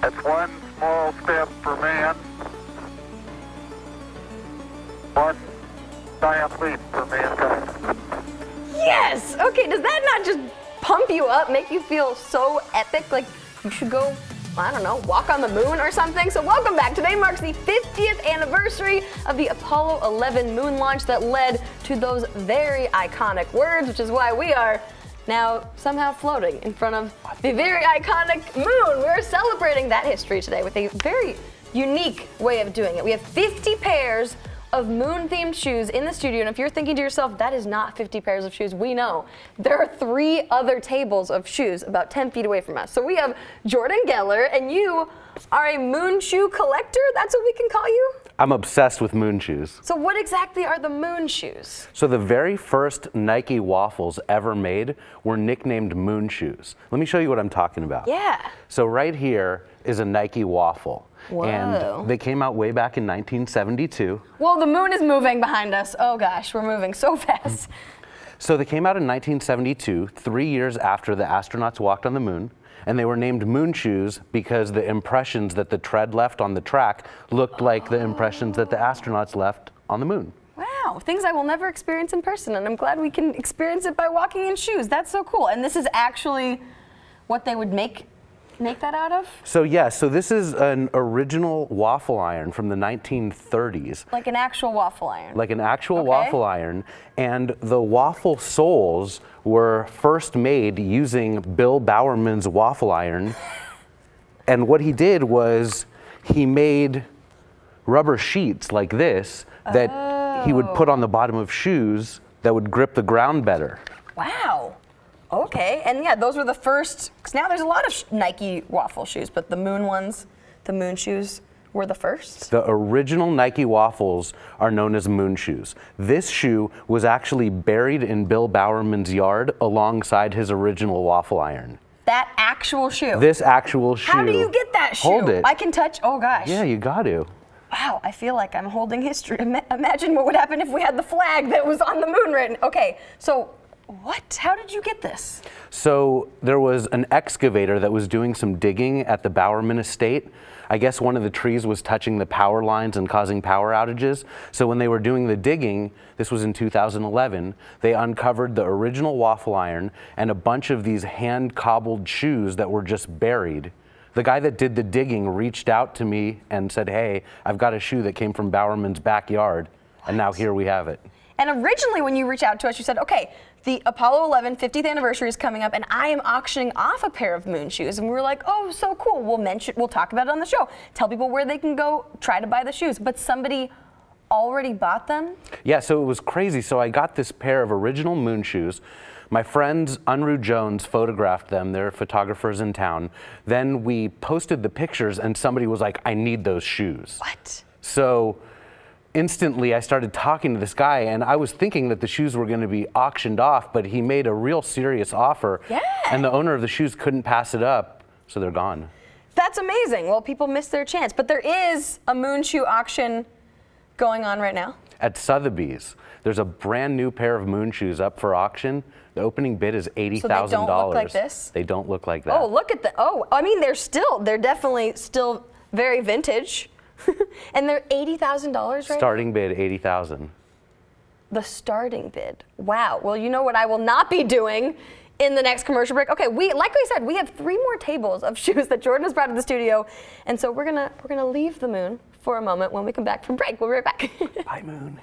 That's one small step for man, one giant leap for mankind. Yes! Okay, does that not just pump you up, make you feel so epic? Like you should go, I don't know, walk on the moon or something? So welcome back. Today marks the 50th anniversary of the Apollo 11 moon launch that led to those very iconic words, which is why we are now somehow floating in front of the very iconic moon. We're celebrating that history today with a very unique way of doing it. We have 50 pairs of moon-themed shoes in the studio, and if you're thinking to yourself, that is not 50 pairs of shoes, we know. There are 3 other tables of shoes about 10 feet away from us. So we have Jordan Geller, and you are a moon shoe collector? That's what we can call you? I'm obsessed with moon shoes. So what exactly are the moon shoes? So the very first Nike waffles ever made were nicknamed moon shoes. Let me show you what I'm talking about. Yeah. So right here is a Nike waffle. Whoa. And they came out way back in 1972. Well, the moon is moving behind us. Oh gosh, we're moving so fast. So they came out in 1972, 3 years after the astronauts walked on the moon. And they were named moon shoes because the impressions that the tread left on the track looked like the impressions that the astronauts left on the moon. Wow, things I will never experience in person, and I'm glad we can experience it by walking in shoes. That's so cool. And this is actually what they would make that out of? So yes, so this is an original waffle iron from the 1930s. Like an actual waffle iron? Like an actual Okay. waffle iron. And the waffle soles were first made using Bill Bowerman's waffle iron. And what he did was he made rubber sheets like this that he would put on the bottom of shoes that would grip the ground better. Wow. Okay, and yeah, those were the first, because now there's a lot of Nike waffle shoes, but the moon ones, the moon shoes, were the first? The original Nike waffles are known as moon shoes. This shoe was actually buried in Bill Bowerman's yard alongside his original waffle iron. That actual shoe? This actual shoe. How do you get that shoe? Hold it. I can touch, oh gosh. Yeah, you got to. Wow, I feel like I'm holding history. Imagine what would happen if we had the flag that was on the moon right now. Okay, so what? How did you get this? So there was an excavator that was doing some digging at the Bowerman estate. I guess one of the trees was touching the power lines and causing power outages. So when they were doing the digging, this was in 2011, they uncovered the original waffle iron and a bunch of these hand-cobbled shoes that were just buried. The guy that did the digging reached out to me and said, hey, I've got a shoe that came from Bowerman's backyard, and now here we have it. And originally when you reached out to us, you said, okay, the Apollo 11 50th anniversary is coming up and I am auctioning off a pair of moon shoes. And we were like, oh, so cool. We'll talk about it on the show. Tell people where they can go try to buy the shoes. But somebody already bought them? Yeah, so it was crazy. So I got this pair of original moon shoes. My friends Unruh Jones photographed them. They're photographers in town. Then we posted the pictures and somebody was like, I need those shoes. What? So instantly I started talking to this guy and I was thinking that the shoes were going to be auctioned off, but he made a real serious offer. Yeah. And the owner of the shoes couldn't pass it up, so they're gone. That's amazing. Well, people missed their chance, but there is a moon shoe auction going on right now. At Sotheby's, there's a brand new pair of moon shoes up for auction. The opening bid is $80,000. So they don't look like this? They don't look like that. Oh, look at the, oh, I mean, they're definitely still very vintage. And they're $80,000 right now? Starting bid, $80,000. The starting bid. Wow. Well, you know what I will not be doing in the next commercial break. Okay, like I said, we have 3 more tables of shoes that Jordan has brought to the studio, and so we're gonna leave the moon for a moment when we come back from break. We'll be right back. Bye, moon.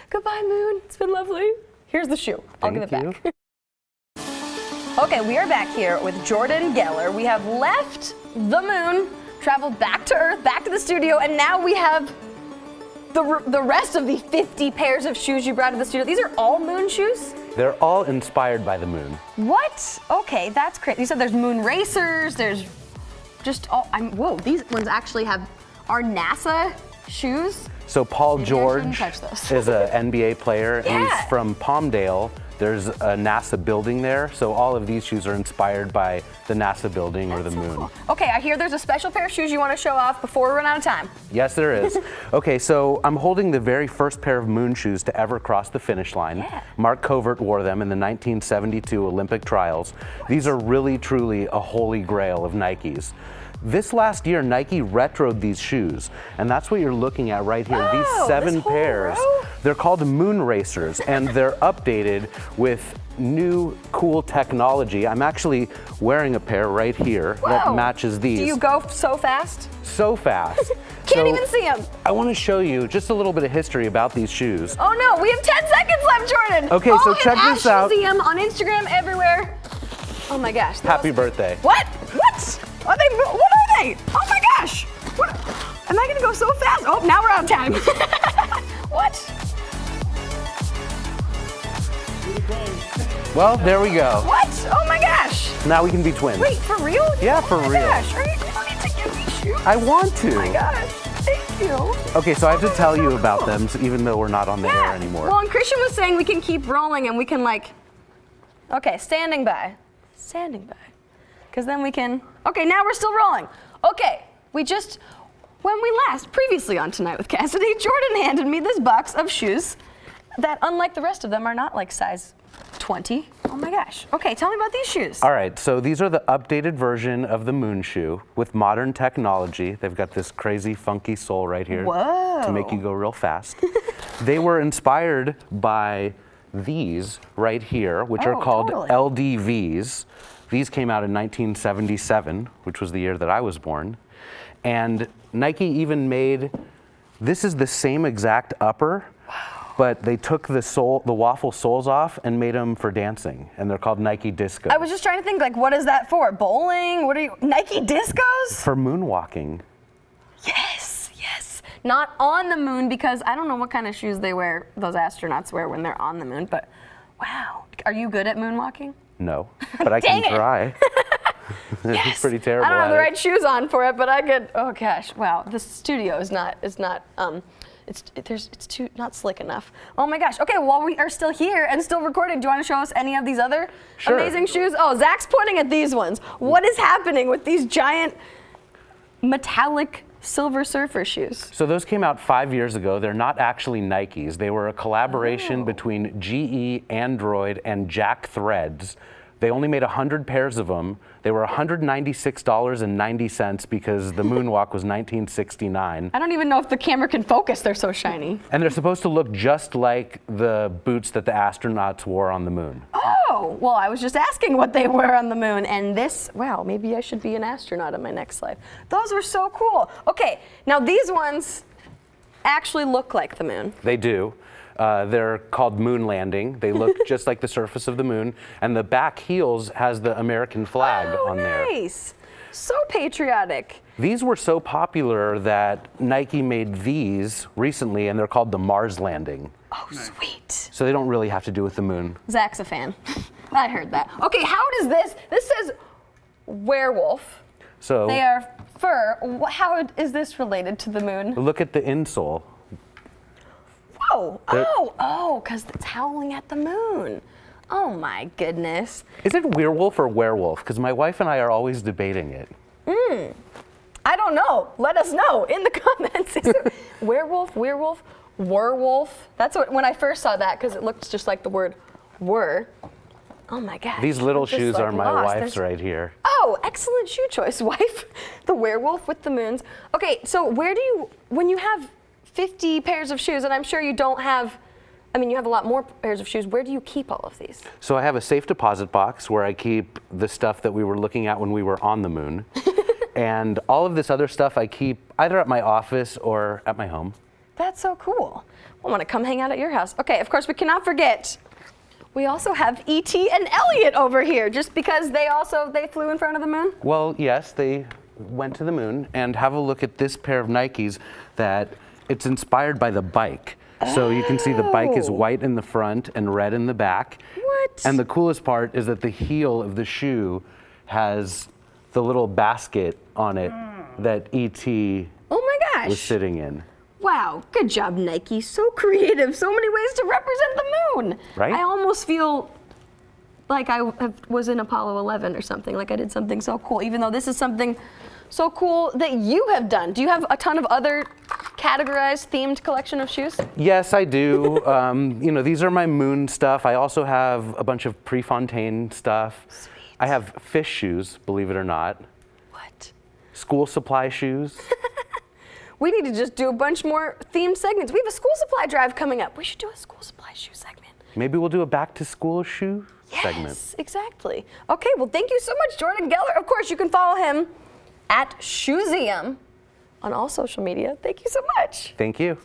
Goodbye, moon. It's been lovely. Here's the shoe. I'll give it Thank back. Okay, we are back here with Jordan Geller. We have left the moon, traveled back to Earth, back to the studio, and now we have the rest of the 50 pairs of shoes you brought to the studio. These are all moon shoes? They're all inspired by the moon. What? Okay, that's crazy. You said there's moon racers, there's just all, whoa, these ones actually are NASA shoes? So Paul Maybe George I shouldn't touch those. is an NBA player, and Yeah. he's from Palmdale. There's a NASA building there, so all of these shoes are inspired by the NASA building or the moon. Okay, I hear there's a special pair of shoes you want to show off before we run out of time. Yes, there is. Okay, so I'm holding the very first pair of moon shoes to ever cross the finish line. Yeah. Mark Covert wore them in the 1972 Olympic trials. These are really, truly a holy grail of Nikes. This last year, Nike retroed these shoes, and that's what you're looking at right here. Oh, These 7 this whole pairs. row? They're called Moon Racers, and they're updated with new cool technology. I'm actually wearing a pair right here that Whoa. matches these. Do you go so fast? So fast. Can't even see them. I want to show you just a little bit of history about these shoes. Oh no, we have 10 seconds left, Jordan. Okay, so check this out. Museum on Instagram, everywhere. Oh my gosh. Happy birthday. What? What? What are they? Oh my gosh. What? Am I gonna go so fast? Oh, now we're out of time. What? Well, there we go. What? Oh my gosh. Now we can be twins. Wait, for real? Yeah, for Oh my real. gosh. You don't need to give me shoes. I want to. Oh my gosh. Thank you. Okay, so I have to tell you so about cool. them, so even though we're not on the air anymore. Well, and Christian was saying we can keep rolling and we can okay, standing by. Standing by. Because then we can, okay, now we're still rolling. Okay, when we previously on Tonight with Cassidy, Jordan handed me this box of shoes that, unlike the rest of them, are not like size 20. Oh my gosh. Okay, tell me about these shoes. All right, so these are the updated version of the Moon shoe with modern technology. They've got this crazy funky sole right here to make you go real fast. They were inspired by these right here, which are called LDVs. These came out in 1977, which was the year that I was born. And Nike even made, this is the same exact upper, but they took the waffle soles off and made them for dancing, and they're called Nike Disco. I was just trying to think, what is that for? Bowling? Nike Discos? For moonwalking. Yes, yes. Not on the moon, because I don't know what kind of shoes those astronauts wear when they're on the moon, but wow. Are you good at moonwalking? No, but I can try. Yes. It's pretty terrible. I don't have the at it. right shoes on for it, but I could. Oh gosh, wow. The studio is not. It's too not slick enough. Oh my gosh. Okay, while we are still here and still recording, do you want to show us any of these other amazing shoes? Oh, Zach's pointing at these ones. What is happening with these giant metallic Silver Surfer shoes? So those came out 5 years ago. They're not actually Nikes. They were a collaboration between GE, Android, and Jack Threads. They only made 100 pairs of them. They were $196.90 because the moonwalk was 1969. I don't even know if the camera can focus. They're so shiny. And they're supposed to look just like the boots that the astronauts wore on the moon. Oh, well, I was just asking what they wear on the moon, and wow, maybe I should be an astronaut in my next life. Those are so cool. Okay, now these ones actually look like the moon. They do. They're called moon landing. They look just like the surface of the moon, and the back heels has the American flag on there. Nice. So patriotic. These were so popular that Nike made these recently, and they're called the Mars landing. Oh, sweet. So they don't really have to do with the moon. Zach's a fan. I heard that. Okay, how does this says werewolf. So They are fur. How is this related to the moon? look at the insole. Whoa, because it's howling at the moon. Oh my goodness. Is it werewolf or werewolf? Because my wife and I are always debating it. I don't know. Let us know in the comments. Is it werewolf, werewolf? That's when I first saw that, because it looked just like the word were. Oh my gosh. These little I'm just, shoes are my lost. wife's right here. Oh, excellent shoe choice, wife. The werewolf with the moons. Okay, so when you have 50 pairs of shoes, and I'm sure you don't have, you have a lot more pairs of shoes, where do you keep all of these? So I have a safe deposit box where I keep the stuff that we were looking at when we were on the moon. And all of this other stuff I keep either at my office or at my home. That's so cool. I want to come hang out at your house. Okay, of course, we cannot forget, we also have E.T. and Elliot over here, just because they flew in front of the moon? Well, yes, they went to the moon, and have a look at this pair of Nikes that it's inspired by the bike. So you can see the bike is white in the front and red in the back. What? And the coolest part is that the heel of the shoe has the little basket on it that E.T. Oh my gosh. was sitting in. Wow, good job, Nike. So creative. So many ways to represent the moon. Right? I almost feel like I was in Apollo 11 or something, like I did something so cool, even though this is something so cool that you have done. Do you have a ton of other categorized, themed collection of shoes? Yes, I do. These are my moon stuff. I also have a bunch of Prefontaine stuff. Sweet. I have fish shoes, believe it or not. What? School supply shoes. We need to just do a bunch more themed segments. We have a school supply drive coming up. We should do a school supply shoe segment. Maybe we'll do a back to school shoe segment. Yes, exactly. Okay, well, thank you so much, Jordan Geller. Of course, you can follow him at Shoeseum on all social media. Thank you so much. Thank you.